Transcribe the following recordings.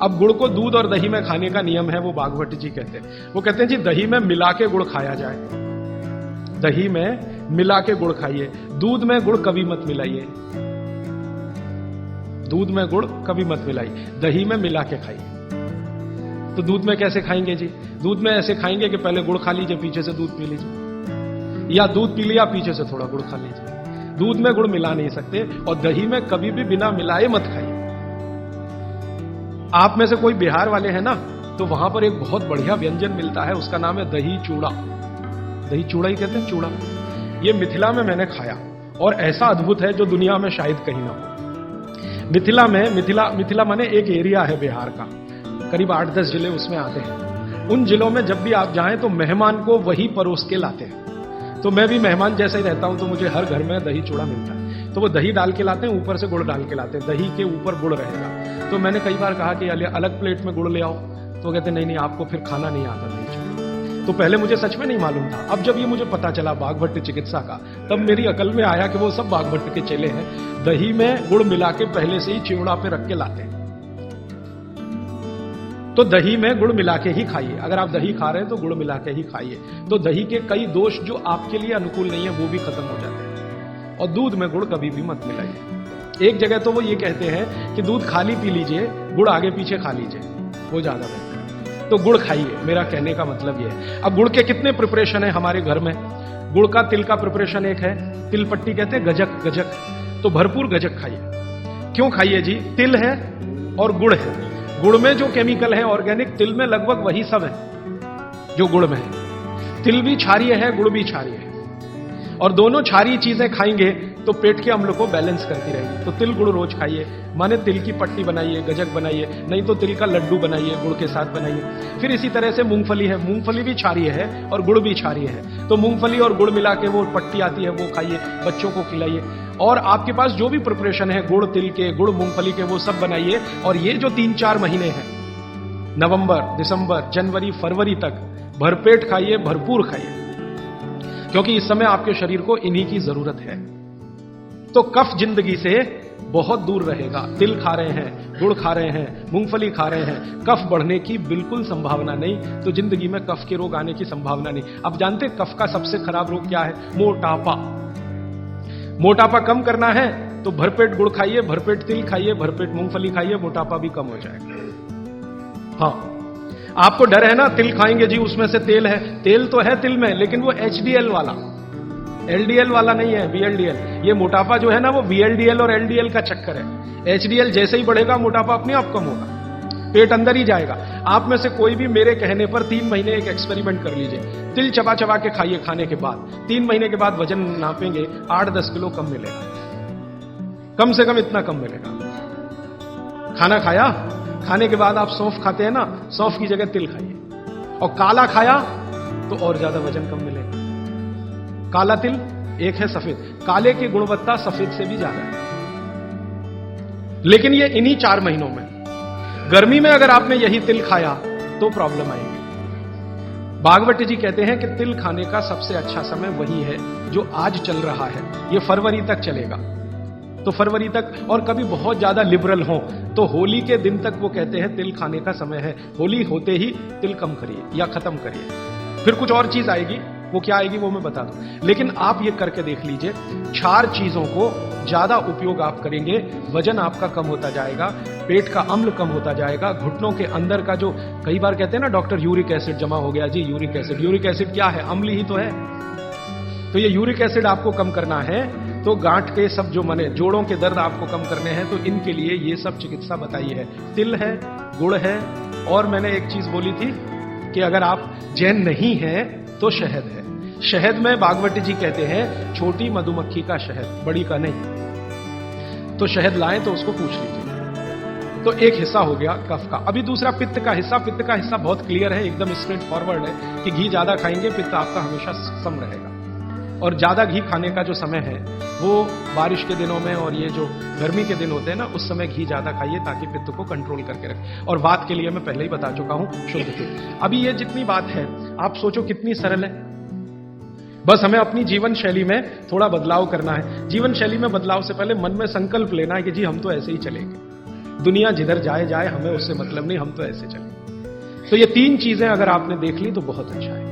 अब गुड़ को दूध और दही में खाने का नियम है, वो बागवट जी कहते हैं। वो कहते हैं जी दही में मिला के गुड़ खाया जाए, दही में मिला के गुड़ खाइए, दूध में गुड़ कभी मत मिलाइए, दूध में गुड़ कभी मत मिलाइए, दही में मिला के खाइए। तो दूध में कैसे खाएंगे जी? दूध में ऐसे खाएंगे कि पहले गुड़ खा लीजिए, पीछे से दूध पी लीजिए, या दूध पी लिया पीछे से थोड़ा गुड़ खा लीजिए। दूध में गुड़ मिला नहीं सकते, और दही में कभी भी बिना मिलाए मत खाइए। आप में से कोई बिहार वाले हैं ना, तो वहां पर एक बहुत बढ़िया व्यंजन मिलता है, उसका नाम है दही चूड़ा। दही चूड़ा ही कहते हैं, चूड़ा। ये मिथिला में मैंने खाया, और ऐसा अद्भुत है जो दुनिया में शायद कहीं ना हो। मिथिला में, मिथिला माने एक एरिया है बिहार का, करीब 8-10 जिले उसमें आते हैं। उन जिलों में जब भी आप जाएं तो मेहमान को वही परोस के लाते हैं। तो मैं भी मेहमान जैसे ही रहता हूं, तो मुझे हर घर में दही चूड़ा मिलता है। तो वो दही डाल के लाते हैं, ऊपर से गुड़ डाल के लाते हैं, दही के ऊपर गुड़ रहेगा। तो मैंने कई बार कहा कि अलग प्लेट में गुड़ ले आओ, तो कहते नहीं नहीं, आपको फिर खाना नहीं आता दही चूड़ा। तो पहले मुझे सच में नहीं मालूम था। अब जब ये मुझे पता चला बागभट्ट चिकित्सा का, तब मेरी अकल में आया कि वो सब बागभट्ट के चेले हैं, दही में गुड़ मिला के पहले से ही चिवड़ा पे रख के लाते हैं। तो दही में गुड़ मिला के ही खाइए। अगर आप दही खा रहे हैं तो गुड़ मिला के ही खाइए, तो दही के कई दोष जो आपके लिए अनुकूल नहीं है वो भी खत्म हो जाते हैं। और दूध में गुड़ कभी भी मत मिलाइए। एक जगह तो वो ये कहते हैं कि दूध खाली पी लीजिए, गुड़ आगे पीछे खा लीजिए, वो ज्यादा बेहतर है। तो गुड़ खाइए, मेरा कहने का मतलब ये है। अब गुड़ के कितने प्रिपरेशन है हमारे घर में? गुड़ का तिल का प्रिपरेशन एक है, तिल पट्टी कहते हैं, गजक। तो भरपूर गजक खाइए। क्यों खाइए जी? तिल है और गुड़ है। गुड़ में जो केमिकल है ऑर्गेनिक, तिल में लगभग वही सब है जो गुड़ में है। तिल भी क्षारीय है, गुड़ भी क्षारीय है, और दोनों क्षारीय चीजें खाएंगे तो पेट के अम्ल को बैलेंस करती रहेगी। तो तिल गुड़ रोज खाइए, माने तिल की पट्टी बनाइए, गजक बनाइए, नहीं तो तिल का लड्डू बनाइए, गुड़ के साथ बनाइए। फिर इसी तरह से मूंगफली है, मूंगफली भी क्षारीय है और गुड़ भी क्षारीय है, तो मूंगफली और गुड़ मिला के वो पट्टी आती है, वो खाइए, बच्चों को खिलाइए। और आपके पास जो भी प्रिपरेशन है गुड़ तिल के, गुड़ मूंगफली के, वो सब बनाइए। और ये जो 3-4 महीने हैं, नवंबर, दिसंबर, जनवरी, फरवरी तक भरपेट खाइए, भरपूर खाइए, क्योंकि इस समय आपके शरीर को इन्हीं की जरूरत है। तो कफ जिंदगी से बहुत दूर रहेगा। तिल खा रहे हैं, गुड़ खा रहे हैं, मूंगफली खा रहे हैं, कफ बढ़ने की बिल्कुल संभावना नहीं, तो जिंदगी में कफ के रोग आने की संभावना नहीं। अब जानते कफ का सबसे खराब रोग क्या है? मोटापा। मोटापा कम करना है तो भरपेट गुड़ खाइए, भरपेट तिल खाइए, भरपेट मूंगफली खाइए, मोटापा भी कम हो जाएगा। हाँ, आपको डर है ना, तिल खाएंगे जी उसमें से तेल है। तेल तो है तिल में, लेकिन वो HDL वाला, LDL वाला नहीं है, VLDL। ये मोटापा जो है ना, वो VLDL और LDL का चक्कर है। HDL जैसे ही बढ़ेगा, मोटापा अपने आप कम होगा, पेट अंदर ही जाएगा। आप में से कोई भी मेरे कहने पर 3 महीने एक एक्सपेरिमेंट कर लीजिए, तिल चबा चबा के खाइए। खाने के बाद 3 महीने के बाद वजन नापेंगे, 8-10 किलो कम मिलेगा, कम से कम इतना कम मिलेगा। खाना खाया, खाने के बाद आप सौंफ खाते हैं ना, सौंफ की जगह तिल खाइए, और काला खाया तो और ज्यादा वजन कम मिलेगा। काला तिल एक है, सफेद, काले की गुणवत्ता सफेद से भी ज्यादा है। लेकिन ये इन्हीं 4 महीनों में, गर्मी में अगर आपने यही तिल खाया तो प्रॉब्लम आएगी। बागवट जी कहते हैं कि तिल खाने का सबसे अच्छा समय वही है जो आज चल रहा है, ये फरवरी तक चलेगा। तो फरवरी तक, और कभी बहुत ज्यादा लिबरल हो तो होली के दिन तक वो कहते हैं तिल खाने का समय है। होली होते ही तिल कम करिए या खत्म करिए। फिर कुछ और चीज आएगी, वो क्या आएगी वो मैं बता दूं, लेकिन आप ये करके देख लीजिए। 4 चीजों को ज्यादा उपयोग आप करेंगे, वजन आपका कम होता जाएगा, पेट का अम्ल कम होता जाएगा, घुटनों के अंदर का जो कई बार कहते हैं ना डॉक्टर, यूरिक एसिड जमा हो गया जी। यूरिक एसिड, यूरिक एसिड क्या है? अम्ल ही तो है। तो ये यूरिक एसिड आपको कम करना है, तो गांठ के सब जो माने जोड़ों के दर्द आपको कम करने हैं, तो इनके लिए ये सब चिकित्सा बताई है। तिल है, गुड़ है, और मैंने एक चीज बोली थी कि अगर आप जैन नहीं हैं तो शहद है। शहद में बागवट जी कहते हैं छोटी मधुमक्खी का शहद, बड़ी का नहीं। तो शहद लाएं तो उसको पूछ लीजिए। तो एक हिस्सा हो गया कफ का। अभी दूसरा पित्त का हिस्सा। पित्त का हिस्सा बहुत क्लियर है, एकदम स्ट्रेट फॉरवर्ड है कि घी ज्यादा खाएंगे, पित्त आपका हमेशा सम रहेगा। और ज्यादा घी खाने का जो समय है वो बारिश के दिनों में और ये जो गर्मी के दिन होते हैं ना, उस समय घी ज्यादा खाइए ताकि पित्त को कंट्रोल करके रखें। और बात के लिए मैं पहले ही बता चुका हूं, शुद्ध तिल। अभी ये जितनी बात है आप सोचो कितनी सरल है। बस हमें अपनी जीवन शैली में थोड़ा बदलाव करना है। जीवन शैली में बदलाव से पहले मन में संकल्प लेना है कि जी हम तो ऐसे ही चलेंगे। दुनिया जिधर जाए जाए, हमें उससे मतलब नहीं, हम तो ऐसे चले। तो ये 3 चीजें अगर आपने देख ली तो बहुत अच्छा है।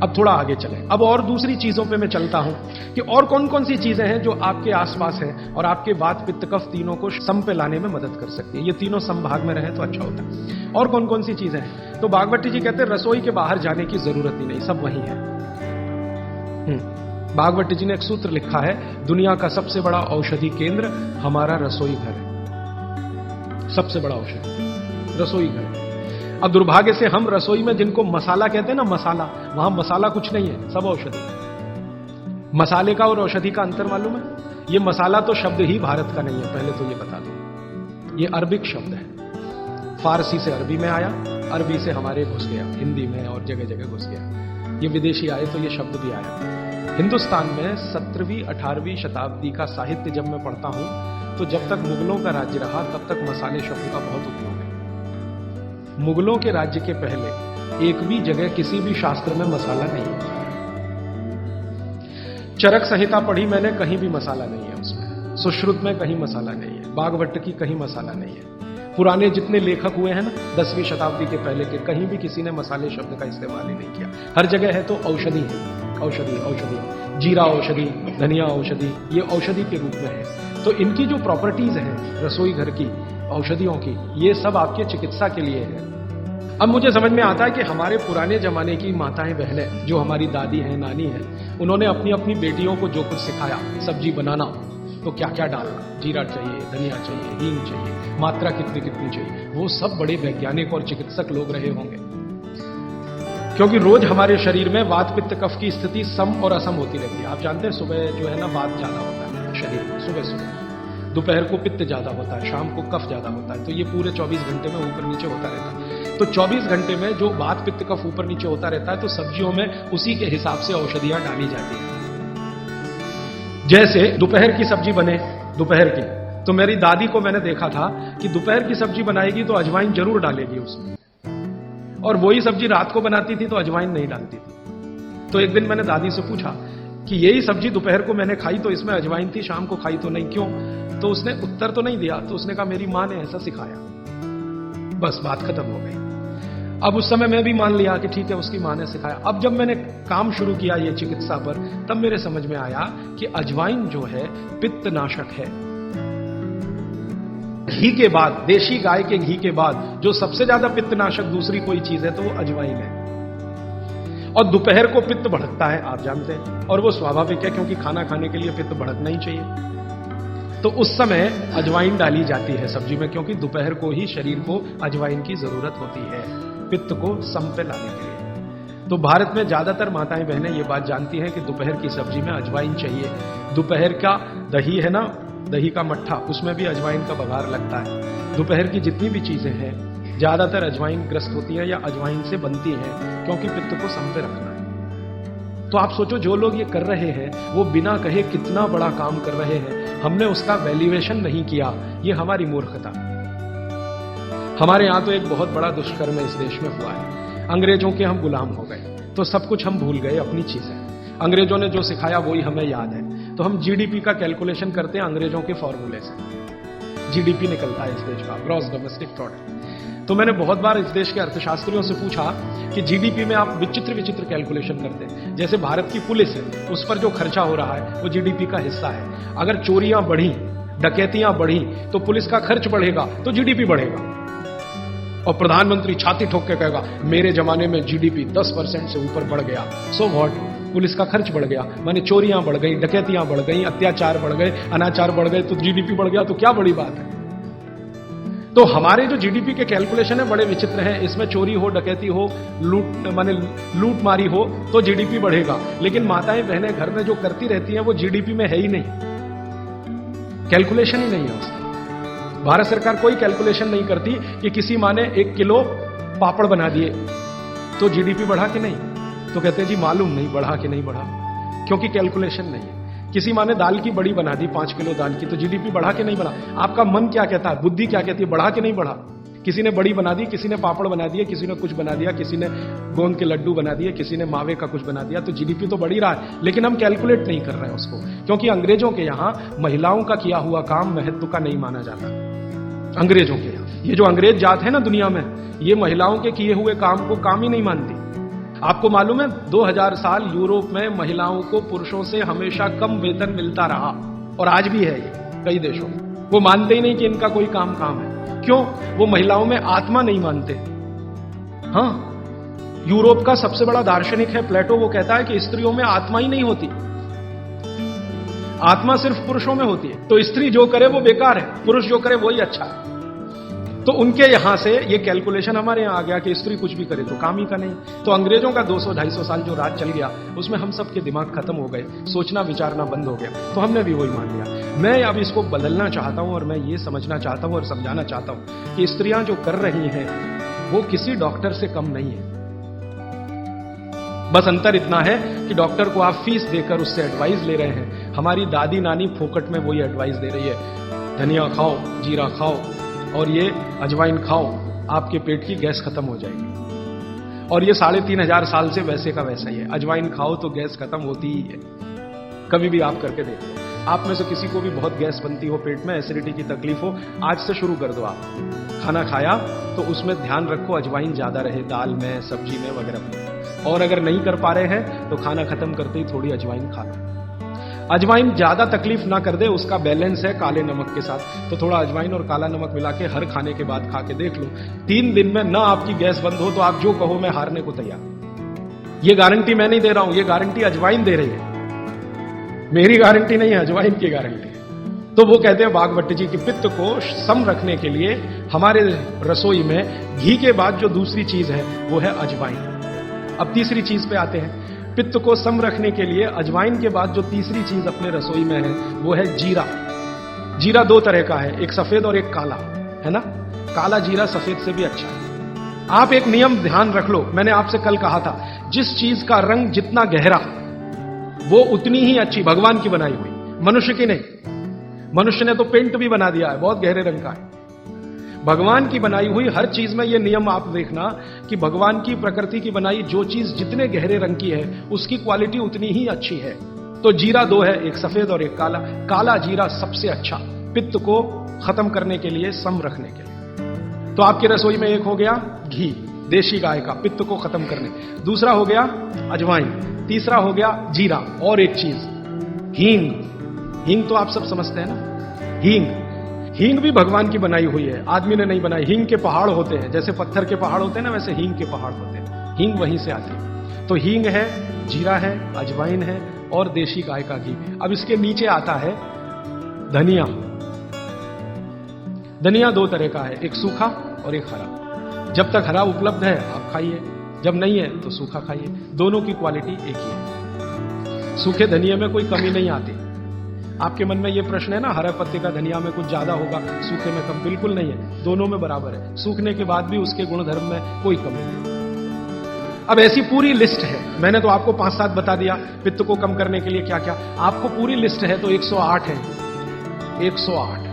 अब थोड़ा आगे चलें। अब और दूसरी चीजों पे मैं चलता हूं कि और कौन कौन सी चीजें हैं जो आपके आसपास हैं और आपके वात पित्त कफ तीनों को सम पे लाने में मदद कर सकती है। ये तीनों समभाग में रहे तो अच्छा होता है। और कौन कौन सी चीजें हैं? तो भागवती जी कहते हैं रसोई के बाहर जाने की जरूरत ही नहीं, सब वहीं है। भागवती जी ने एक सूत्र लिखा है, दुनिया का सबसे बड़ा औषधि केंद्र हमारा रसोई घर है। सबसे बड़ा औषधि रसोई घर है। अब दुर्भाग्य से हम रसोई में जिनको मसाला कहते हैं ना, मसाला, वहां मसाला कुछ नहीं है, सब औषधि। मसाले का और औषधि का अंतर मालूम है? ये मसाला तो शब्द ही भारत का नहीं है, पहले तो ये बता दो। ये अरबिक शब्द है, फारसी से अरबी में आया, अरबी से हमारे घुस गया, हिंदी में और जगह जगह घुस गया। ये विदेशी आए तो ये शब्द भी आया। हिंदुस्तान में 17वीं 18वीं शताब्दी का साहित्य जब मैं पढ़ता हूं तो जब तक मुगलों का राज्य रहा तब तक मसाले शब्द का बहुत उपयोग है। मुगलों के राज्य के पहले एक भी जगह किसी भी शास्त्र में मसाला नहीं है। चरक संहिता पढ़ी मैंने, कहीं भी मसाला नहीं है उसमें। सुश्रुत में कहीं मसाला नहीं है, बागवट की कहीं मसाला नहीं है। पुराने जितने लेखक हुए हैं ना 10वीं शताब्दी के पहले के, कहीं भी किसी ने मसाले शब्द का इस्तेमाल ही नहीं किया। हर जगह है तो औषधि है, औषधि औषधि, जीरा औषधि, धनिया औषधि, ये औषधि के रूप में है। तो इनकी जो प्रॉपर्टीज हैं रसोई घर की, औषधियों की, ये सब आपके चिकित्सा के लिए है। अब मुझे समझ में आता है कि हमारे पुराने जमाने की माताएं बहनें, जो हमारी दादी हैं, नानी हैं, उन्होंने अपनी अपनी बेटियों को जो कुछ सिखाया, सब्जी बनाना तो क्या क्या डालना, जीरा चाहिए, धनिया चाहिए, हींग चाहिए, मात्रा कितनी कितनी चाहिए, वो सब बड़े वैज्ञानिक और चिकित्सक लोग रहे होंगे। क्योंकि रोज हमारे शरीर में वात पित्त कफ की स्थिति सम और असम होती रहती है। आप जानते हैं सुबह जो है ना वात ज्यादा होता है शरीर में, सुबह सुबह, दोपहर को पित्त ज्यादा होता है, शाम को कफ ज्यादा होता है। तो ये पूरे 24 घंटे में ऊपर नीचे होता रहता है। तो 24 घंटे में जो वात पित्त कफ ऊपर नीचे होता रहता है, तो सब्जियों में उसी के हिसाब से औषधियां डाली जाती हैं। जैसे दोपहर की सब्जी बने, दोपहर की, तो मेरी दादी को मैंने देखा था कि दोपहर की सब्जी बनाएगी तो अजवाइन जरूर डालेगी उसमें, और वही सब्जी रात को बनाती थी तो अजवाइन नहीं डालती थी। तो एक दिन मैंने दादी से पूछा कि यही सब्जी दोपहर को मैंने खाई तो इसमें अजवाइन थी, शाम को खाई तो नहीं, क्यों? तो उसने उत्तर तो नहीं दिया। तो उसने कहा मेरी मां ने ऐसा सिखाया, बस बात खत्म हो गई। अब उस समय मैं भी मान लिया कि ठीक है, उसकी मां ने सिखाया। अब जब मैंने काम शुरू किया ये चिकित्सा पर, तब मेरे समझ में आया कि अजवाइन जो है पित्तनाशक है। घी के बाद, देशी गाय के घी के बाद जो सबसे ज्यादा पित्तनाशक दूसरी कोई चीज है तो वो अजवाइन है। और दोपहर को पित्त भड़कता है, आप जानते हैं, और वो स्वाभाविक है क्योंकि खाना खाने के लिए पित्त भड़कना ही चाहिए। तो उस समय अजवाइन डाली जाती है सब्जी में, क्योंकि दोपहर को ही शरीर को अजवाइन की जरूरत होती है पित्त को सम पे लाने के लिए। तो भारत में ज्यादातर माताएं बहनें ये बात जानती हैं कि दोपहर की सब्जी में अजवाइन चाहिए। दोपहर का दही है ना, दही का मट्ठा, उसमें भी अजवाइन का बघार लगता है। दोपहर की जितनी भी चीजें हैं ज्यादातर अजवाइन ग्रस्त होती है या अजवाइन से बनती हैं, क्योंकि पित्त को सम पे रखना है। तो आप सोचो जो लोग ये कर रहे हैं वो बिना कहे कितना बड़ा काम कर रहे हैं। हमने उसका वैल्यूएशन नहीं किया, ये हमारी मूर्खता। हमारे यहां तो एक बहुत बड़ा दुष्कर्म इस देश में हुआ है। अंग्रेजों के हम गुलाम हो गए, तो सब कुछ हम भूल गए, अपनी चीजें। अंग्रेजों ने जो सिखाया वही हमें याद है। तो हम जीडीपी का कैलकुलेशन करते हैं अंग्रेजों के फॉर्मूले से। जीडीपी निकलता है इस देश का, ग्रॉस डोमेस्टिक प्रोडक्ट। तो मैंने बहुत बार इस देश के अर्थशास्त्रियों से पूछा कि जीडीपी में आप विचित्र विचित्र कैलकुलेशन करते हैं। जैसे भारत की पुलिस है, उस पर जो खर्चा हो रहा है वो जीडीपी का हिस्सा है। अगर चोरियां बढ़ी, डकैतियां बढ़ी, तो पुलिस का खर्च बढ़ेगा तो जीडीपी बढ़ेगा। और प्रधानमंत्री छाती ठोक के कहेगा मेरे जमाने में जीडीपी 10% से ऊपर बढ़ गया। सो व्हाट, पुलिस का खर्च बढ़ गया, माने चोरियां बढ़ गई, डकैतियां बढ़ गई, अत्याचार बढ़ गए, अनाचार बढ़ गए, तो जीडीपी बढ़ गया, तो क्या बड़ी बात है। तो हमारे जो जीडीपी के कैलकुलेशन है बड़े विचित्र हैं। इसमें चोरी हो, डकैती हो, लूट मारी हो तो जीडीपी बढ़ेगा। लेकिन माताएं बहनें घर में जो करती रहती हैं वो जीडीपी में है ही नहीं, कैलकुलेशन ही नहीं है उसका। भारत सरकार कोई कैलकुलेशन नहीं करती कि किसी माँ ने 1 किलो पापड़ बना दिए तो जीडीपी बढ़ा कि नहीं, तो कहते हैं जी मालूम नहीं बढ़ा कि नहीं बढ़ा, क्योंकि कैलकुलेशन नहीं है। किसी माँ ने दाल की बड़ी बना दी 5 किलो दाल की, तो जीडीपी बढ़ा कि नहीं बढ़ा। आपका मन क्या कहता है, बुद्धि क्या कहती है, बढ़ा कि नहीं बढ़ा। किसी ने बड़ी बना दी, किसी ने पापड़ बना दिए, किसी ने कुछ बना दिया, किसी ने गोंद के लड्डू बना दिए, किसी ने मावे का कुछ बना दिया, तो जीडीपी तो बढ़ ही रहा है। लेकिन हम कैलकुलेट नहीं कर रहे हैं उसको, क्योंकि अंग्रेजों के यहां महिलाओं का किया हुआ काम महत्व का नहीं माना जाता। अंग्रेजों के यहां। ये जो अंग्रेज जात है ना दुनिया में, ये महिलाओं के किए हुए काम को काम ही नहीं मानती। आपको मालूम है 2000 साल यूरोप में महिलाओं को पुरुषों से हमेशा कम वेतन मिलता रहा, और आज भी है ये कई देशों में। वो मानते ही नहीं कि इनका कोई काम है। क्यों? वो महिलाओं में आत्मा नहीं मानते। हां, यूरोप का सबसे बड़ा दार्शनिक है प्लेटो, वो कहता है कि स्त्रियों में आत्मा ही नहीं होती, आत्मा सिर्फ पुरुषों में होती है। तो स्त्री जो करे वो बेकार है, पुरुष जो करे वही अच्छा है। तो उनके यहां से ये कैलकुलेशन हमारे यहां आ गया कि स्त्री कुछ भी करे तो काम ही का नहीं। तो अंग्रेजों का 200-250 साल जो राज चल गया, उसमें हम सबके दिमाग खत्म हो गए, सोचना विचारना बंद हो गया। तो हमने भी वही मान लिया। मैं अब इसको बदलना चाहता हूं, और मैं ये समझना चाहता हूं और समझाना चाहता हूं कि स्त्रियां जो कर रही हैं वो किसी डॉक्टर से कम नहीं है। बस अंतर इतना है कि डॉक्टर को आप फीस देकर उससे एडवाइस ले रहे हैं, हमारी दादी नानी फोकट में वही एडवाइस दे रही है, धनिया खाओ, जीरा खाओ और ये अजवाइन खाओ, आपके पेट की गैस खत्म हो जाएगी। और ये 3500 साल से वैसे का वैसा ही है, अजवाइन खाओ तो गैस खत्म होती ही है। कभी भी आप करके देख लो। आप में से किसी को भी बहुत गैस बनती हो, पेट में एसिडिटी की तकलीफ हो, आज से शुरू कर दो। आप खाना खाया तो उसमें ध्यान रखो अजवाइन ज्यादा रहे, दाल में, सब्जी में वगैरह में। और अगर नहीं कर पा रहे हैं तो खाना खत्म करते ही थोड़ी अजवाइन खा लो। अजवाइन ज्यादा तकलीफ ना कर दे, उसका बैलेंस है काले नमक के साथ। तो थोड़ा अजवाइन और काला नमक मिला के हर खाने के बाद खा के देख लो, 3 दिन में ना आपकी गैस बंद हो तो आप जो कहो मैं हारने को तैयार। ये गारंटी मैं नहीं दे रहा हूं, ये गारंटी अजवाइन दे रही है, मेरी गारंटी नहीं है, अजवाइन की गारंटी है। तो वो कहते हैं भागवत जी की पित्त को सम रखने के लिए हमारे रसोई में घी के बाद जो दूसरी चीज है वो है अजवाइन। अब तीसरी चीज पे आते हैं। पित्त को सम रखने के लिए अजवाइन के बाद जो तीसरी चीज अपने रसोई में है वो है जीरा। जीरा 2 तरह का है, एक सफेद और एक काला, है ना। काला जीरा सफेद से भी अच्छा है। आप एक नियम ध्यान रख लो, मैंने आपसे कल कहा था, जिस चीज का रंग जितना गहरा वो उतनी ही अच्छी, भगवान की बनाई हुई, मनुष्य की नहीं। मनुष्य ने तो पेंट भी बना दिया है, बहुत गहरे रंग का है। भगवान की बनाई हुई हर चीज में ये नियम आप देखना कि भगवान की प्रकृति की बनाई जो चीज जितने गहरे रंग की है उसकी क्वालिटी उतनी ही अच्छी है। तो जीरा 2 है, एक सफेद और एक काला। काला जीरा सबसे अच्छा, पित्त को खत्म करने के लिए, सम रखने के लिए। तो आपकी रसोई में एक हो गया घी, देशी गाय का, पित्त को खत्म करने। दूसरा हो गया अजवाइन, तीसरा हो गया जीरा, और एक चीज हींग। हींग तो आप सब समझते हैं ना, हींग भी भगवान की बनाई हुई है, आदमी ने नहीं बनाई। हींग के पहाड़ होते हैं, जैसे पत्थर के पहाड़ होते हैं ना, वैसे हींग के पहाड़ होते हैं। हींग वहीं से आती है। तो हींग है, जीरा है, अजवाइन है और देशी गाय का घी। अब इसके नीचे आता है धनिया। धनिया 2 तरह का है, एक सूखा और एक हरा। जब तक हरा उपलब्ध है आप खाइए, जब नहीं है तो सूखा खाइए, दोनों की क्वालिटी एक ही है। सूखे धनिया में कोई कमी नहीं आती। आपके मन में ये प्रश्न है ना, हरे पत्ते का धनिया में कुछ ज्यादा होगा, सूखे में कम, बिल्कुल नहीं है, दोनों में बराबर है। सूखने के बाद भी उसके गुणधर्म में कोई कमी नहीं। अब ऐसी पूरी लिस्ट है, मैंने तो आपको 5-7 बता दिया पित्त को कम करने के लिए क्या क्या। आपको पूरी लिस्ट है तो 108 है, 108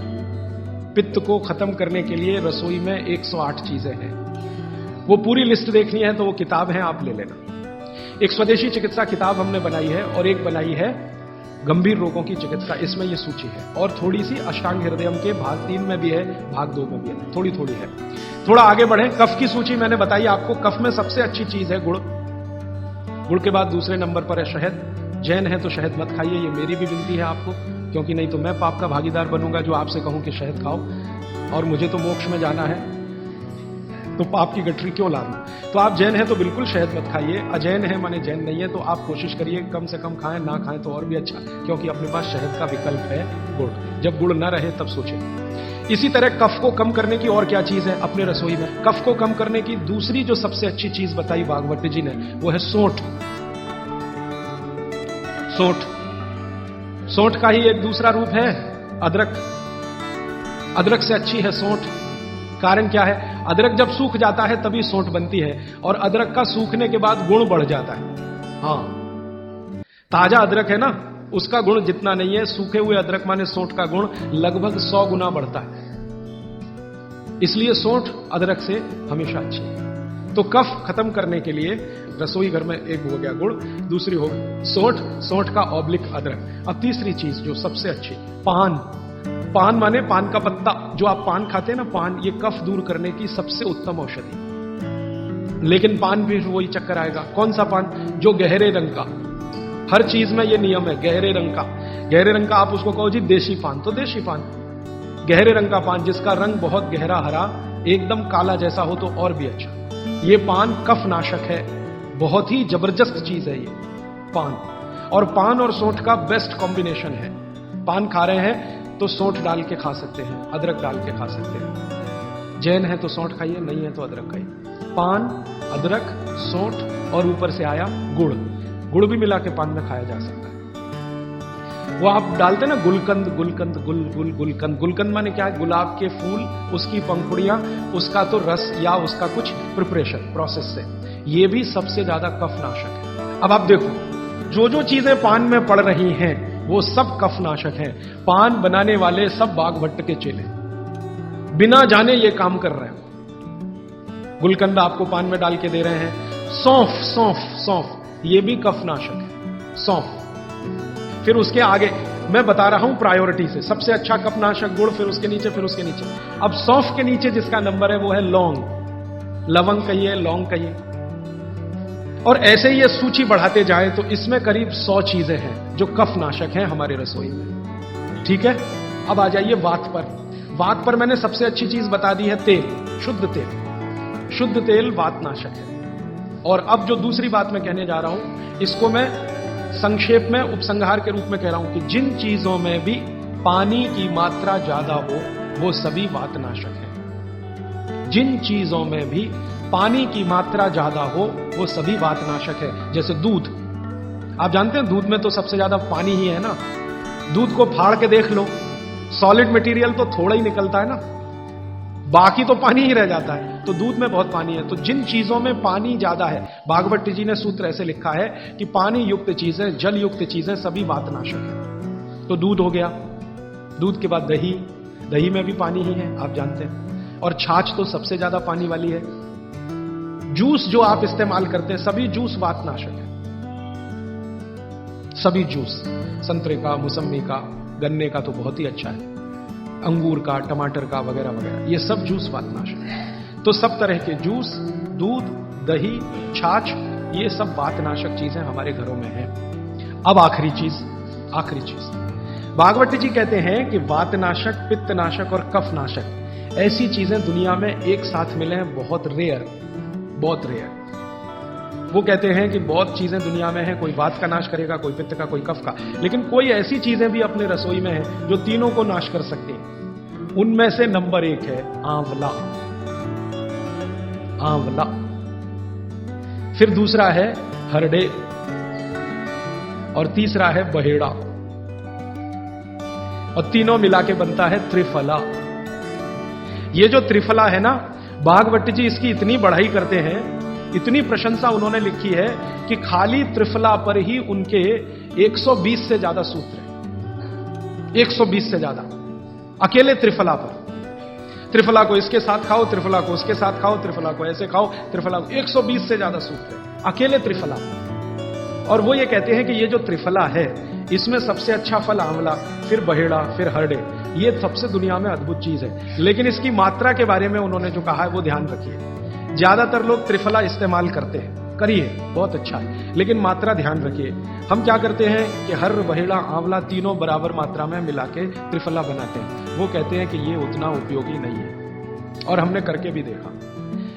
पित्त को खत्म करने के लिए रसोई में 108 चीजें हैं। वो पूरी लिस्ट देखनी है तो वो किताब है, आप ले लेना। एक स्वदेशी चिकित्सा किताब हमने बनाई है और एक बनाई है गंभीर रोगों की चिकित्सा, इसमें ये सूची है। और थोड़ी सी अष्टांग हृदयम के भाग 3 में भी है, भाग 2 में भी है, थोड़ी थोड़ी है। थोड़ा आगे बढ़े, कफ की सूची मैंने बताई आपको। कफ में सबसे अच्छी चीज है गुड़। गुड़ के बाद दूसरे नंबर पर है शहद। जैन है तो शहद मत खाइए, ये मेरी भी विनती है आपको, क्योंकि नहीं तो मैं पाप का भागीदार बनूंगा जो आपसे कहूं कि शहद खाओ, और मुझे तो मोक्ष में जाना है, तो पाप की गठरी क्यों लाऊं। तो आप जैन है तो बिल्कुल शहद मत खाइए। अजैन है माने जैन नहीं है तो आप कोशिश करिए कम से कम खाएं, ना खाएं तो और भी अच्छा, क्योंकि अपने पास शहद का विकल्प है गुड़। जब गुड़ ना रहे तब सोचें। इसी तरह कफ को कम करने की और क्या चीज है अपने रसोई में। कफ को कम करने की दूसरी जो सबसे अच्छी चीज बताई भागवत जी ने वो है सौंठ। सौंठ, सौंठ का ही एक दूसरा रूप है अदरक। अदरक से अच्छी है सौंठ। कारण क्या है, अदरक जब सूख जाता है तभी सौंठ बनती है, और अदरक का सूखने के बाद गुण बढ़ जाता है। हाँ, ताजा अदरक है ना, उसका गुण जितना नहीं है, सूखे हुए अदरक माने सौंठ का गुण लगभग 100 गुना बढ़ता है। इसलिए सौंठ अदरक से हमेशा अच्छी है। तो कफ खत्म करने के लिए रसोई घर में एक हो गया गुड़, दूसरी हो गई सौंठ, सौंठ का ऑब्लिक अदरक। अब तीसरी चीज जो सबसे अच्छी, पान। पान माने पान का पत्ता, जो आप पान खाते हैं ना, पान, ये कफ दूर करने की सबसे उत्तम औषधि। लेकिन पान भी वही चक्कर आएगा। कौन सा पान? जो गहरे रंग का। हर चीज में ये नियम है, गहरे रंग का। गहरे रंग का आप उसको कहो जी देशी पान, तो देशी पान। गहरे रंग का पान जिसका रंग बहुत गहरा हरा, एकदम काला जैसा हो तो और भी अच्छा। ये पान कफ नाशक है, बहुत ही जबरदस्त चीज है ये पान। और पान और सौंठ का बेस्ट कॉम्बिनेशन है। पान खा रहे हैं तो सौंठ डाल के खा सकते हैं, अदरक डाल के खा सकते हैं। जैन है तो सौंठ खाइए, नहीं है तो अदरक खाइए। पान, अदरक, सौंठ और ऊपर से आया गुड़। गुड़ भी मिला के पान में खाया जा सकता है। वो आप डालते ना गुलकंद, गुलकंद, गुलकंद। गुलकंद माने क्या है? गुलाब के फूल, उसकी पंखुड़ियां, उसका तो रस या उसका कुछ प्रिपरेशन प्रोसेस से, ये भी सबसे ज्यादा कफ नाशक है। अब आप देखो, जो जो चीजें पान में पड़ रही हैं वो सब कफ नाशक हैं। पान बनाने वाले सब बाघभट्ट के चेले, बिना जाने ये काम कर रहे हैं। गुलकंद आपको पान में डाल के दे रहे हैं। सौंफ, सौंफ, सौंफ, ये भी कफ नाशक है, सौंफ। फिर उसके आगे मैं बता रहा हूं प्रायोरिटी से, सबसे अच्छा कफ नाशक गुड़, फिर उसके नीचे, फिर उसके नीचे। अब सौंफ के नीचे जिसका नंबर है वो है लौंग। लवंग कहिए, लौंग कहिए। और ऐसे ही ये सूची बढ़ाते जाए तो इसमें करीब 100 चीजें हैं जो कफ नाशक हैं हमारे रसोई में। ठीक है, अब आ जाइए वात पर। वात पर मैंने सबसे अच्छी चीज बता दी है, तेल, शुद्ध तेल। शुद्ध तेल वात नाशक है। और अब जो दूसरी बात मैं कहने जा रहा हूं, इसको मैं संक्षेप में उपसंहार के रूप में कह रहा हूं कि जिन चीजों में भी पानी की मात्रा ज्यादा हो वो सभी वात नाशक है। जिन चीजों में भी पानी की मात्रा ज्यादा हो वो सभी वात नाशक है। जैसे दूध, आप जानते हैं दूध में तो सबसे ज्यादा पानी ही है ना। दूध को फाड़ के देख लो, सॉलिड मटेरियल तो थोड़ा ही निकलता है ना, बाकी तो पानी ही रह जाता है। तो दूध में बहुत पानी है। तो जिन चीजों में पानी ज्यादा है, भागवत जी ने सूत्र ऐसे लिखा है कि पानी युक्त चीजें, जल युक्त चीजें सभी वात नाशक है। तो दूध हो गया। दूध के बाद दही, दही में भी पानी ही है, आप जानते हैं। और छाछ तो सबसे ज्यादा पानी वाली है। जूस जो आप इस्तेमाल करते हैं, सभी जूस वात नाशक है। सभी जूस, संतरे का, मौसम्मी का, गन्ने का तो बहुत ही अच्छा है, अंगूर का, टमाटर का, वगैरह वगैरह, ये सब जूस वात नाशक है। तो सब तरह के जूस, दूध, दही, छाछ, ये सब वात नाशक चीजें हमारे घरों में हैं। अब आखिरी चीज, भागवत जी कहते हैं कि वात नाशक, पित्त नाशक और कफ नाशक, ऐसी चीजें दुनिया में एक साथ मिले हैं, बहुत रेयर, बहुत रेयर। वो कहते हैं कि बहुत चीजें दुनिया में हैं, कोई वात का नाश करेगा, कोई पित्त का, कोई कफ का, लेकिन कोई ऐसी चीजें भी अपने रसोई में हैं जो तीनों को नाश कर सकती हैं। उनमें से नंबर 1 है आंवला। आंवला। फिर दूसरा है हरडे और तीसरा है बहेड़ा, और तीनों मिला के बनता है त्रिफला। ये जो त्रिफला है ना, भागवत जी इसकी इतनी बढ़ाई करते हैं, इतनी प्रशंसा उन्होंने लिखी है कि खाली त्रिफला पर ही उनके 120 से ज्यादा सूत्र हैं। 120 से ज्यादा अकेले त्रिफला पर। त्रिफला को इसके साथ खाओ, त्रिफला को उसके साथ खाओ, त्रिफला को ऐसे खाओ, त्रिफला को 120 से ज्यादा सूत्र है अकेले त्रिफला। और वो ये कहते हैं कि ये जो त्रिफला है, इसमें सबसे अच्छा फल आंवला, फिर बहेड़ा, फिर हरडे, ये सबसे दुनिया में अद्भुत चीज है। लेकिन इसकी मात्रा के बारे में उन्होंने जो कहा है वो ध्यान रखिए। ज्यादातर लोग त्रिफला इस्तेमाल करते हैं, करिए, बहुत अच्छा है, लेकिन मात्रा ध्यान रखिए। हम क्या करते हैं कि हर, बहेड़ा, आंवला तीनों बराबर मात्रा में मिला के त्रिफला बनाते हैं। वो कहते हैं कि ये उतना उपयोगी नहीं है, और हमने करके भी देखा।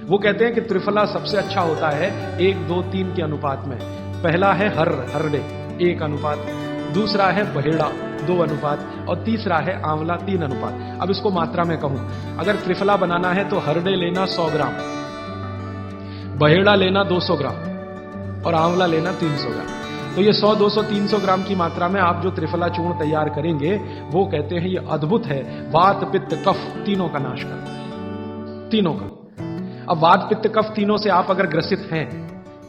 वो कहते हैं कि त्रिफला सबसे अच्छा होता है 1, 2, 3 के अनुपात में। पहला है हरडे 1 अनुपात, दूसरा है बहेड़ा 2 अनुपात, और तीसरा है आंवला 3 अनुपात। अब इसको मात्रा में कहूं, अगर त्रिफला बनाना है तो हरडे लेना 100 ग्राम, बहेड़ा लेना 200 ग्राम और आंवला लेना 300 ग्राम। तो ये 100, 200, 300 ग्राम की मात्रा में आप जो त्रिफला चूर्ण तैयार करेंगे, वो कहते हैं ये अद्भुत है, वात, पित्त, कफ तीनों का नाश कर, तीनों का। अब वात, पित्त, कफ तीनों से आप अगर ग्रसित हैं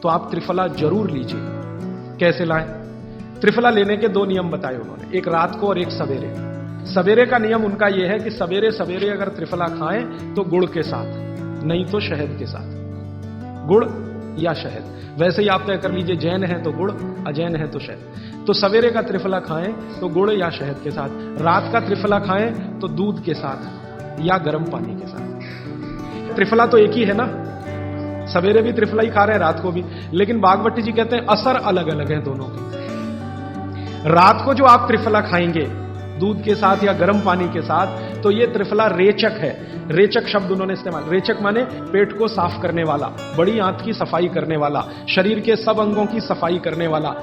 तो आप त्रिफला जरूर लीजिए। कैसे लाएं? त्रिफला लेने के 2 नियम बताए उन्होंने, एक रात को और एक सवेरे। सवेरे का नियम उनका यह है कि सवेरे सवेरे अगर त्रिफला खाएं तो गुड़ के साथ, नहीं तो शहद के साथ। गुड़ या शहद। वैसे ही आप तय कर लीजिए, जैन है तो गुड़, अजैन है तो शहद। तो सवेरे का त्रिफला खाएं तो गुड़ या शहद के साथ, रात का त्रिफला खाएं तो दूध के साथ या गर्म पानी के साथ। त्रिफला तो एक ही है ना, सवेरे भी त्रिफला ही खा रहे हैं, रात को भी। लेकिन भागवती जी कहते हैं असर अलग अलग है दोनों के। रात को जो आप त्रिफला खाएंगे दूध के साथ या गर्म पानी के साथ, तो ये त्रिफला रेचक है। रेचक शब्द उन्होंने इस्तेमाल, रेचक माने पेट को साफ करने वाला, बड़ी आंत की सफाई करने वाला, शरीर के सब अंगों की सफाई करने वाला,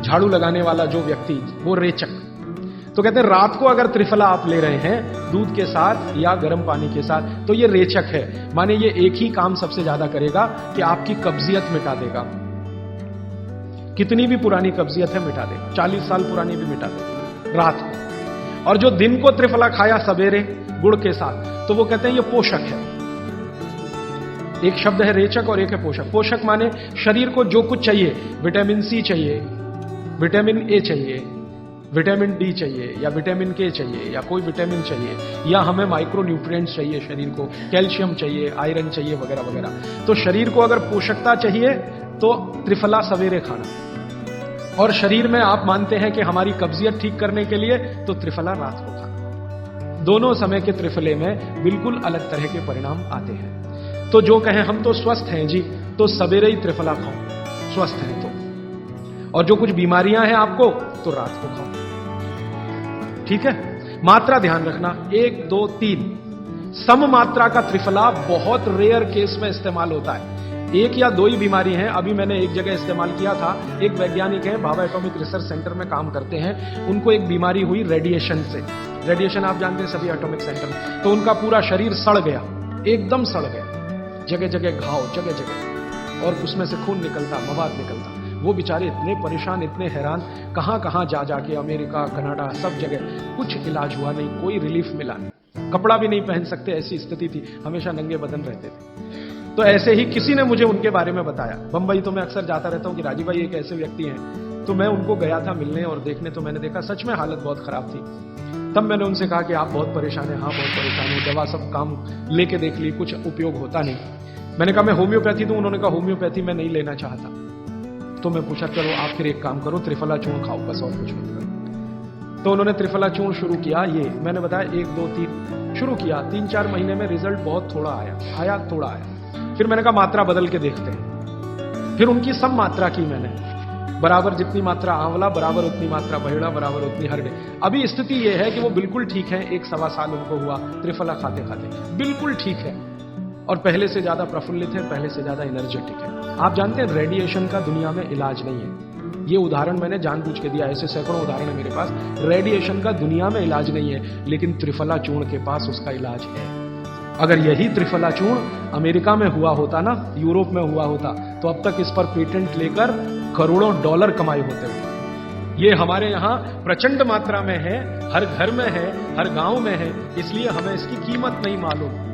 झाड़ू लगाने वाला जो व्यक्ति, वो रेचक। तो कहते हैं रात को अगर त्रिफला आप ले रहे हैं दूध के साथ या गर्म पानी के साथ, तो ये रेचक है, माने ये एक ही काम सबसे ज्यादा करेगा कि आपकी कब्जियत मिटा देगा। कितनी भी पुरानी कब्जियत है मिटा देगा, 40 साल पुरानी भी मिटा देगा रात को। और जो दिन को त्रिफला खाया सवेरे गुड़ के साथ, तो वो कहते हैं ये पोषक है। एक शब्द है रेचक और एक है पोषक। पोषक माने शरीर को जो कुछ चाहिए, विटामिन सी चाहिए, विटामिन ए चाहिए, विटामिन डी चाहिए, या विटामिन के चाहिए, या कोई विटामिन चाहिए, या हमें माइक्रो न्यूट्रिएंट्स चाहिए शरीर को, कैल्शियम चाहिए, आयरन चाहिए, वगैरह वगैरह। तो शरीर को अगर पोषकता चाहिए तो त्रिफला सवेरे खाना, और शरीर में आप मानते हैं कि हमारी कब्जियत ठीक करने के लिए तो त्रिफला रात को खाना। दोनों समय के त्रिफले में बिल्कुल अलग तरह के परिणाम आते हैं। तो जो कहें हम तो स्वस्थ हैं जी, तो सवेरे ही त्रिफला खाओ स्वस्थ हैं तो, और जो कुछ बीमारियां हैं आपको तो रात को खाओ। ठीक है, मात्रा ध्यान रखना, 1 2 3 सम मात्रा का त्रिफला बहुत रेयर केस में इस्तेमाल होता है। एक या दो ही बीमारी हैं। अभी मैंने एक जगह इस्तेमाल किया था, एक वैज्ञानिक है, भाभा एटॉमिक रिसर्च सेंटर में काम करते हैं, उनको एक बीमारी हुई रेडिएशन से। रेडिएशन आप जानते हैं सभी एटॉमिक सेंटर में। तो उनका पूरा शरीर सड़ गया, एकदम सड़ गया, जगह जगह घाव, जगह जगह, और उसमें से खून निकलता, मवाद निकलता। वो बेचारे इतने परेशान, इतने हैरान, कहां कहां जा जाके, अमेरिका, कनाडा, सब जगह, कुछ इलाज हुआ नहीं, कोई रिलीफ मिला नहीं। कपड़ा भी नहीं पहन सकते, ऐसी स्थिति थी, हमेशा नंगे बदन रहते थे। तो ऐसे ही किसी ने मुझे उनके बारे में बताया। बंबई तो मैं अक्सर जाता रहता हूं कि राजीव भाई एक ऐसे व्यक्ति हैं, तो मैं उनको गया था मिलने और देखने। तो मैंने देखा सच में हालत बहुत खराब थी। तब मैंने उनसे कहा कि आप बहुत परेशान हैं। हाँ बहुत परेशान हूं, दवा सब काम लेके देख ली, कुछ उपयोग होता नहीं। मैंने कहा मैं होम्योपैथी दूं? उन्होंने कहा होम्योपैथी मैं नहीं लेना चाहता। तो मैं पूछा चलो आप फिर एक काम करो, त्रिफला चूर्ण खाओ, बस और कुछ मत करो। तो उन्होंने त्रिफला चूर्ण शुरू किया। ये मैंने बताया 1 2 3 शुरू किया, 3-4 महीने में रिजल्ट बहुत थोड़ा आया, थोड़ा आया। फिर मैंने कहा मात्रा बदल के देखते हैं। फिर उनकी सब मात्रा की मैंने, बराबर जितनी मात्रा आंवला, बराबर उतनी मात्रा बहेड़ा, बराबर उतनी हरडे। अभी स्थिति यह है कि वो बिल्कुल ठीक है। 1-1.25 साल उनको हुआ त्रिफला खाते खाते, बिल्कुल ठीक है, और पहले से ज्यादा प्रफुल्लित है, पहले से ज्यादा एनर्जेटिक है। आप जानते हैं रेडिएशन का दुनिया में इलाज नहीं है। ये उदाहरण मैंने जानबूझ के दिया, ऐसे सैकड़ों उदाहरण है मेरे पास। रेडिएशन का दुनिया में इलाज नहीं है, लेकिन त्रिफला चूर्ण के पास उसका इलाज है। अगर यही त्रिफला चूर्ण अमेरिका में हुआ होता ना, यूरोप में हुआ होता, तो अब तक इस पर पेटेंट लेकर करोड़ों डॉलर कमाए होते। ये हमारे यहां प्रचंड मात्रा में है, हर घर में है, हर गांव में है, इसलिए हमें इसकी कीमत नहीं मालूम।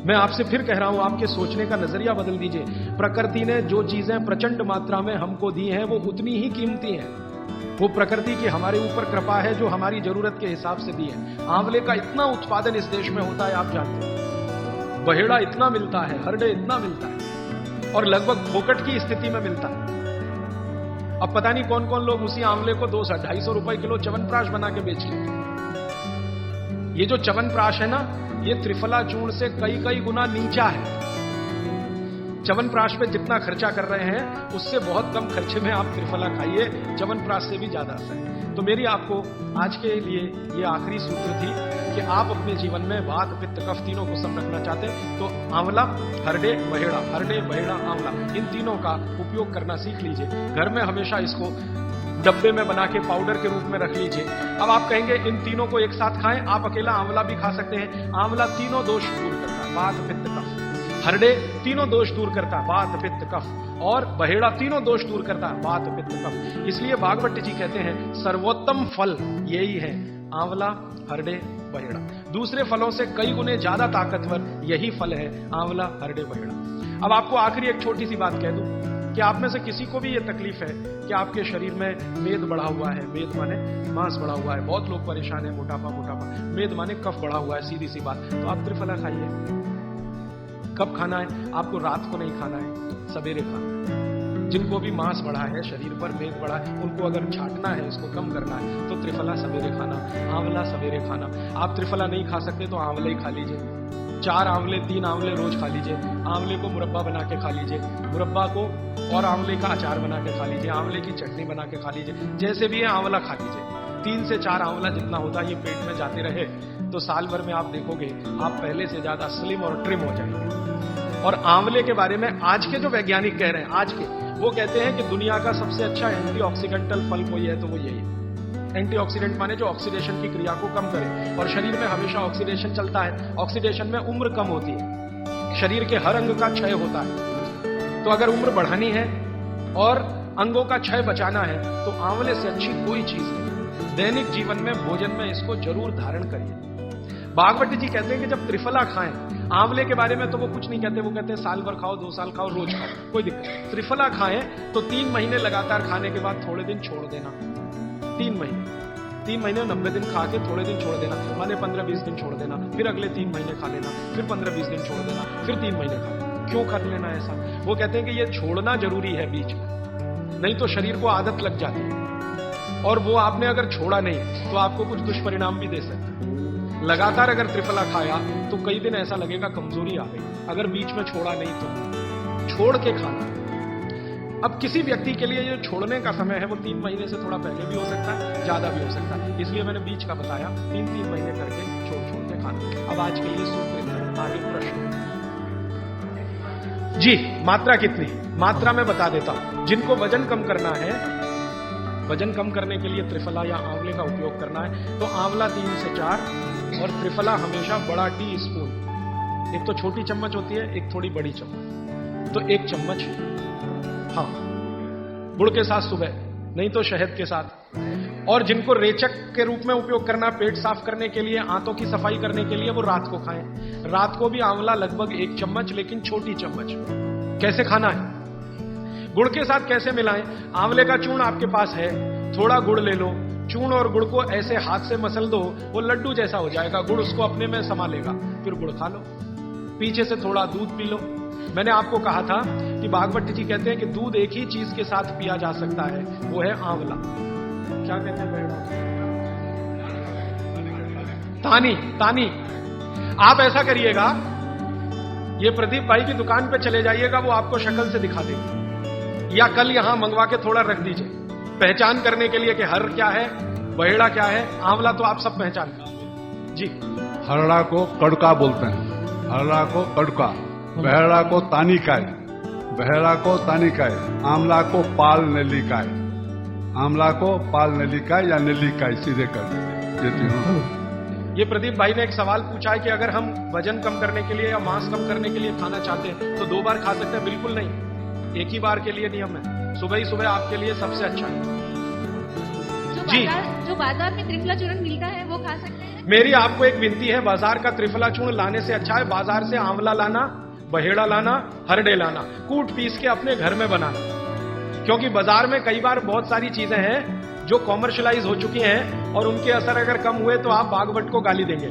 मैं आपसे फिर कह रहा हूं, आपके सोचने का नजरिया बदल दीजिए। प्रकृति ने जो चीजें प्रचंड मात्रा में हमको दी हैं, वो उतनी ही कीमती हैं। वो प्रकृति की हमारे ऊपर कृपा है जो हमारी जरूरत के हिसाब से दी है। आंवले का इतना उत्पादन इस देश में होता है, आप जानते हैं। बहेड़ा इतना मिलता है, हरडे इतना मिलता है, और लगभग फोकट की स्थिति में मिलता है। अब पता नहीं कौन कौन लोग उसी आंवले को 200-250 रुपए किलो च्यवनप्राश बना के बेच लेते हैं। ये जो च्यवनप्राश है ना, ये त्रिफला चूर्ण से कई गुना नीचा है। च्यवनप्राश पे जितना खर्चा कर रहे हैं, उससे बहुत कम खर्चे में आप त्रिफला खाइए, च्यवनप्राश से भी ज्यादा असर है। तो मेरी आपको आज के लिए ये आखिरी सूत्र थी कि आप अपने जीवन में वात, पित्त, कफ तीनों को सम रखना चाहते हैं तो आंवला, हरडे, बहेड़ा, आंवला, इन तीनों का उपयोग करना सीख लीजिए। घर में हमेशा इसको डब्बे में बना के पाउडर के रूप में रख लीजिए। अब आप कहेंगे इन तीनों को एक साथ खाएं, आप अकेला आंवला भी खा सकते हैं। आंवला तीनों दोष दूर करता है, वात, पित्त, कफ। हरडे तीनों दोष दूर करता है, वात, पित्त, कफ। और बहेड़ा तीनों दोष दूर करता है, वात, पित्त, कफ। इसलिए भागवत जी कहते हैं सर्वोत्तम फल यही है, आंवला, हरडे, बहेड़ा। दूसरे फलों से कई गुने ज्यादा ताकतवर यही फल है, आंवला, हरडे, बहेड़ा। अब आपको आखिरी एक छोटी सी बात कह दूं कि आप में से किसी को भी यह तकलीफ है कि आपके शरीर में मेद बढ़ा हुआ है। मेद माने मांस बढ़ा हुआ है। बहुत लोग परेशान है, मोटापा। मेद माने कफ बढ़ा हुआ है, सीधी सी बात। तो आप त्रिफला खाइए, कब खाना है? आपको रात को नहीं खाना है, सवेरे खाना है। जिनको भी मांस बढ़ा है शरीर पर, मेद बढ़ा है, उनको अगर छाटना है, इसको कम करना है, तो त्रिफला सवेरे खाना, आंवला सवेरे खाना। आप त्रिफला नहीं खा सकते तो आंवला ही खा लीजिए, 4 आंवले 3 आंवले रोज खा लीजिए। आंवले को मुरब्बा बना के खा लीजिए, मुरब्बा को और आंवले का अचार बना के खा लीजिए, आंवले की चटनी बना के खा लीजिए, जैसे भी है आंवला खा लीजिए। 3 से 4 आंवला जितना होता है ये पेट में जाते रहे तो साल भर में आप देखोगे आप पहले से ज्यादा स्लिम और ट्रिम हो जाएंगे। और आंवले के बारे में आज के जो वैज्ञानिक कह रहे हैं, आज के वो कहते हैं कि दुनिया का सबसे अच्छा एंटीऑक्सीडेंटल फल कोई है तो वो यही है। एंटीऑक्सीडेंट माने जो ऑक्सीडेशन की क्रिया को कम करे, और शरीर में हमेशा ऑक्सीडेशन चलता है। ऑक्सीडेशन में उम्र कम होती है, शरीर के हर अंग का क्षय होता है। तो अगर उम्र बढ़ानी है और अंगों का क्षय बचाना है तो आंवले से अच्छी कोई चीज नहीं। दैनिक जीवन में भोजन में इसको जरूर धारण करिए। भागवती जी कहते हैं कि जब त्रिफला खाएं, आंवले के बारे में तो वो कुछ नहीं कहते, वो कहते हैं साल भर खाओ, 2 साल खाओ, रोज खाओ, कोई दिक्कत नहीं। त्रिफला खाएं तो 3 महीने लगातार खाने के बाद थोड़े दिन छोड़ देना। 3 महीने 90 दिन खा के थोड़े दिन छोड़ देना, माने 15-20 दिन छोड़ देना, फिर अगले 3 महीने खा लेना, फिर 15-20 दिन छोड़ देना, फिर 3 महीने खा लेना। क्यों कर लेना ऐसा? वो कहते हैं कि ये छोड़ना जरूरी है बीच में, नहीं तो शरीर को आदत लग जाती है, और वो आपने अगर छोड़ा नहीं तो आपको कुछ दुष्परिणाम भी दे सकता है। लगातार अगर त्रिफला खाया तो कई दिन ऐसा लगेगा कमजोरी आ गई, अगर बीच में छोड़ा नहीं तो छोड़ के खाना। अब किसी व्यक्ति के लिए जो छोड़ने का समय है वो 3 महीने से थोड़ा पहले भी हो सकता है, ज्यादा भी हो सकता है, इसलिए मैंने बीच का बताया। 3-3 महीने करके छोड़ के खाना। अब आज के लिए सूत्र, आगे प्रश्न। जी, मात्रा कितनी? मात्रा में बता देता हूं। जिनको वजन कम करना है, वजन कम करने के लिए त्रिफला या आंवले का उपयोग करना है तो आंवला 3 से 4 और त्रिफला हमेशा बड़ा टीस्पून, एक तो छोटी चम्मच होती है, एक थोड़ी बड़ी चम्मच, तो 1 चम्मच, हाँ, गुड़ के साथ सुबह, नहीं तो शहद के साथ। और जिनको रेचक के रूप में उपयोग करना, पेट साफ करने के लिए, आंतों की सफाई करने के लिए, वो रात को खाएं। रात को भी आंवला लगभग 1 चम्मच, लेकिन छोटी चम्मच। कैसे खाना है? गुड़ के साथ कैसे मिलाएं? आंवले का चूर्ण आपके पास है, थोड़ा गुड़ ले लो, चूर्ण और गुड़ को ऐसे हाथ से मसल दो, वो लड्डू जैसा हो जाएगा, गुड़ उसको अपने में समा लेगा, फिर गुड़ खा लो। पीछे से थोड़ा दूध पी लो। मैंने आपको कहा था कि भागवत जी कहते हैं कि दूध एक ही चीज के साथ पिया जा सकता है, वो है आंवला। क्या कहते हैं? तानी। आप ऐसा करिएगा, ये प्रदीप भाई की दुकान पे चले जाइएगा, वो आपको शक्ल से दिखा देंगे, या कल यहां मंगवा के थोड़ा रख दीजिए, पहचान करने के लिए कि हर क्या है, बहेड़ा क्या है, आंवला तो आप सब पहचान कर। जी, हरड़ा को कड़का बोलते हैं, हरड़ा को कड़का, बहेड़ा को तानिकाय, बहेड़ा को तानिकाय, आंवला को पाल नेलिकाय, आंवला को पाल नेलिकाय या नेलिकाय सीधे कर देती हूँ। ये प्रदीप भाई ने एक सवाल पूछा है कि अगर हम वजन कम करने के लिए या मांस कम करने के लिए खाना चाहते हैं तो 2 बार खा सकते हैं? बिल्कुल नहीं, एक ही बार के लिए नियम है। सुबह ही सुबह आपके लिए सबसे अच्छा है। जो बाजार में त्रिफला चूर्ण मिलता है वो खा सकते हैं? मेरी आपको एक विनती है, बाजार का त्रिफला चूर्ण लाने से अच्छा है बाजार से आंवला लाना, बहेड़ा लाना, हरडे लाना, कूट पीस के अपने घर में बनाना। क्योंकि बाजार में कई बार बहुत सारी चीजें हैं जो कॉमर्शलाइज हो चुकी हैं और उनके असर अगर कम हुए तो आप भागवत को गाली देंगे।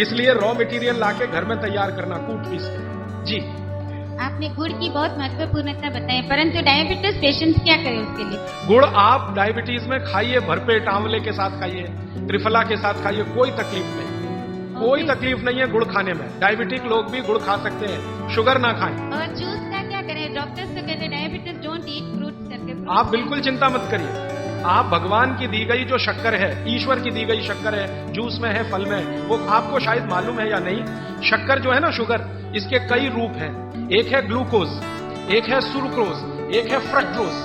इसलिए रॉ मटेरियल लाके घर में तैयार करना, कूट पीस के। जी, आपने गुड़ की बहुत महत्वपूर्णता बताई, परंतु डायबिटीज पेशेंट्स क्या करें उसके लिए? गुड़ आप डायबिटीज में खाइए, भरपेट आंवले के साथ खाइए, त्रिफला के साथ खाइए, कोई तकलीफ नहीं, कोई तकलीफ नहीं है गुड़ खाने में। डायबिटिक लोग भी गुड़ खा सकते हैं, शुगर ना खाएं। और जूस का क्या करें? डॉक्टर्स तो कहते हैं डायबिटीज डोंट ईट फ्रूट्स करके। आप बिल्कुल चिंता मत करिए, आप भगवान की दी गई जो शक्कर है, ईश्वर की दी गई शक्कर है, जूस में है, फल में है, वो आपको शायद मालूम है या नहीं। शक्कर जो है ना, शुगर, इसके कई रूप हैं। एक है ग्लूकोज, एक है सुक्रोज, एक है फ्रक्टोज।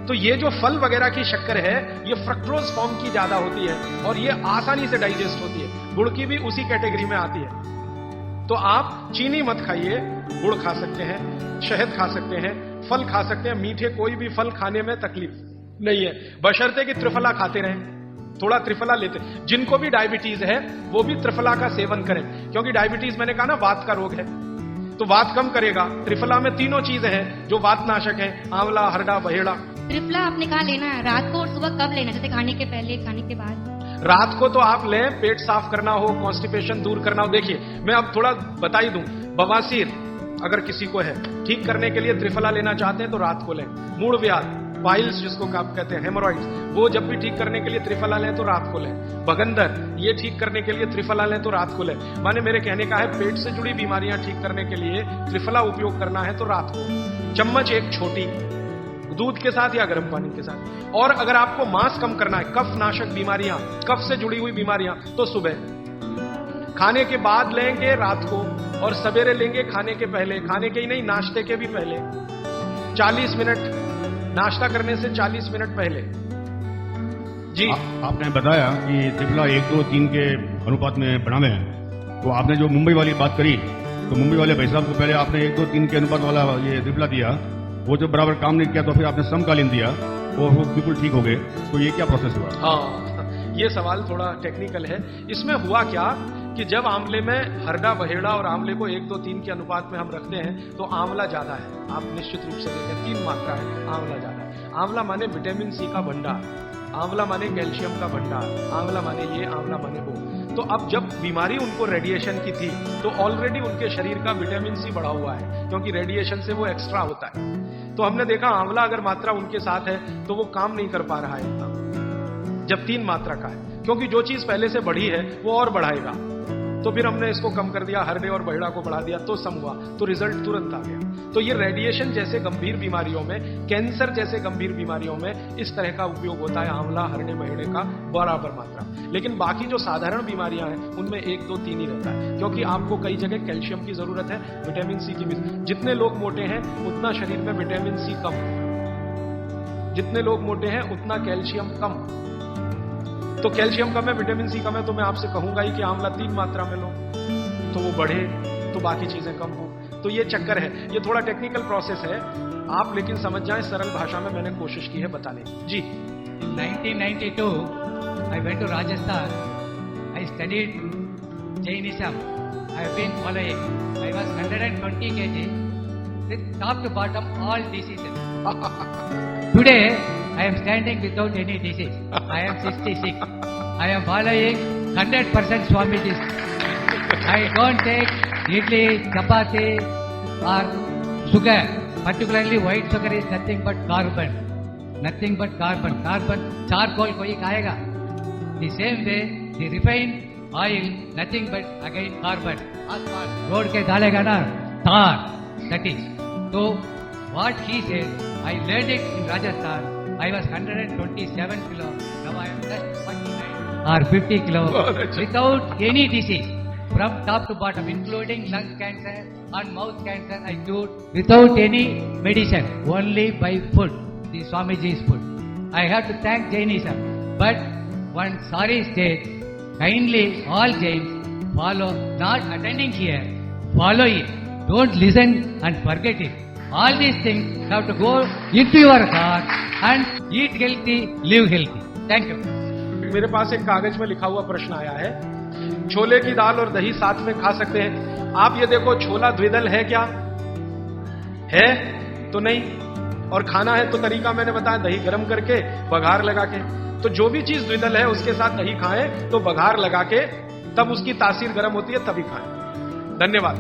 तो ये जो फल वगैरह की शक्कर है, ये फ्रक्टोज फॉर्म की ज्यादा होती है और ये आसानी से डाइजेस्ट होती है। गुड़ की भी उसी कैटेगरी में आती है। तो आप चीनी मत खाइए, गुड़ खा सकते हैं, शहद खा सकते हैं, फल खा सकते हैं। मीठे कोई भी फल खाने में तकलीफ नहीं है, बशर्ते कि त्रिफला खाते रहें, थोड़ा त्रिफला लेते। जिनको भी डायबिटीज है वो भी त्रिफला का सेवन करें, क्योंकि डायबिटीज मैंने कहा ना वात का रोग है, तो वात कम करेगा। त्रिफला में तीनों चीजें हैं जो वात नाशक हैं, आंवला, हरड़ा, बहेड़ा। त्रिफला आपने कहा लेना है रात को और सुबह कब लेना? जैसे खाने के पहले, खाने के बाद? रात को तो आप लें, पेट साफ करना हो, कॉन्स्टिपेशन दूर करना हो। देखिए मैं अब थोड़ा बता ही दूं, बवासीर अगर किसी को है, ठीक करने के लिए त्रिफला लेना चाहते हैं तो रात को लें। मूड व्याध, पाइल्स जिसको आप कहते हैं, हेमोरॉइड्स, वो जब भी ठीक करने के लिए त्रिफला लें तो रात को लें। बगंदर, ये ठीक करने के लिए त्रिफला लें तो रात को लें। माने मेरे कहने का है, पेट से जुड़ी बीमारियां ठीक करने के लिए त्रिफला उपयोग करना है तो रात को। चम्मच एक छोटी, दूध के साथ या गर्म पानी के साथ। और अगर आपको मांस कम करना है, कफ नाशक बीमारियां, कफ से जुड़ी हुई बीमारियां, तो सुबह खाने के बाद लेंगे, रात को, और सवेरे लेंगे खाने के पहले। खाने के ही नहीं, नाश्ते के भी पहले 40 मिनट, नाश्ता करने से 40 मिनट पहले। जी आपने बताया कि त्रिफला 1, 2, 3 के अनुपात में बनावे हैं, तो आपने जो मुंबई वाली बात करी, तो मुंबई वाले भाई साहब को पहले आपने 1, 2, 3 के अनुपात वाला ये त्रिफला दिया, वो जो बराबर काम नहीं किया तो फिर आपने समकालीन दिया और वो बिल्कुल ठीक हो गए। तो ये क्या प्रोसेस हुआ? हाँ, ये सवाल थोड़ा टेक्निकल है। इसमें हुआ क्या कि जब आंवले में हरड़ा बहेड़ा और आंवले को 1, 2, 3 के अनुपात में हम रखते हैं तो आंवला ज्यादा है। आप निश्चित रूप से देखें, 3 मात्रा है, आंवला ज्यादा है। आंवला माने विटामिन सी का भंडार, आंवला माने कैल्शियम का भंडार, आंवला माने ये, आंवला माने वो। तो अब जब बीमारी उनको रेडिएशन की थी तो ऑलरेडी उनके शरीर का विटामिन सी बढ़ा हुआ है, क्योंकि रेडिएशन से वो एक्स्ट्रा होता है। तो हमने देखा आंवला अगर मात्रा उनके साथ है तो वो काम नहीं कर पा रहा है इतना, जब 3 मात्रा का है, क्योंकि जो चीज पहले से बढ़ी है वो और बढ़ाएगा। तो फिर हमने इसको कम कर दिया, हरडे और बहेड़ा को बढ़ा दिया, तो सम हुआ, तो रिजल्ट तुरंत आ गया। तो ये रेडिएशन जैसे गंभीर बीमारियों में, कैंसर जैसे गंभीर बीमारियों में इस तरह का उपयोग होता है आंवला, हरडे बहेड़े का बराबर मात्रा। लेकिन बाकी जो साधारण बीमारियां हैं उनमें 1, 2, 3 ही रहता है, क्योंकि आपको कई जगह कैल्शियम की जरूरत है, विटामिन सी की भी। जितने लोग मोटे हैं उतना शरीर में विटामिन सी कम, जितने लोग मोटे हैं उतना कैल्शियम कम। तो कैल्शियम कम है, विटामिन सी कम है, तो मैं आपसे कहूंगा ही कि आंवला 3 मात्रा में लो तो वो बढ़े, तो बाकी चीजें कम हो। तो ये चक्कर है, ये थोड़ा टेक्निकल प्रोसेस है, आप लेकिन समझ जाएं, सरल भाषा में मैंने कोशिश की है बताने की। जी In 1992, I went to Rajasthan. I studied Jainism. I have been following. I was 120 kg with top to bottom all diseases. Today, I am standing without any disease. I am 66. I am following 100% Swamiji's. I don't take idli, chapati or sugar. Particularly white sugar is nothing but carbon. Nothing but carbon. Carbon, charcoal koi khayega. The same way, the refined oil, nothing but again carbon. Asphalt, road ke dalega na, tar. That is. So, what he said, I learned it in Rajasthan. I was 127 kilo. Now I am just 49 or 50 kilo without any disease from top to bottom, including lung cancer and mouth cancer. I cured without any medicine, only by food, the Swamiji's food. I have to thank Jainism. But one sorry state, kindly all Jains follow, not attending here, follow it. Don't listen and forget it. All these things have to go into your heart and eat healthy, live healthy. Thank you. मेरे पास एक कागज में लिखा हुआ प्रश्न आया है, छोले की दाल और दही साथ में खा सकते हैं? आप ये देखो, छोला द्विदल है क्या? है तो नहीं, और खाना है तो तरीका मैंने बताया, दही गर्म करके बघार लगा के। तो जो भी चीज द्विदल है उसके साथ दही खाएं तो बघार लगा के, तब उसकी तासीर गर्म होती है, तभी खाएं। धन्यवाद।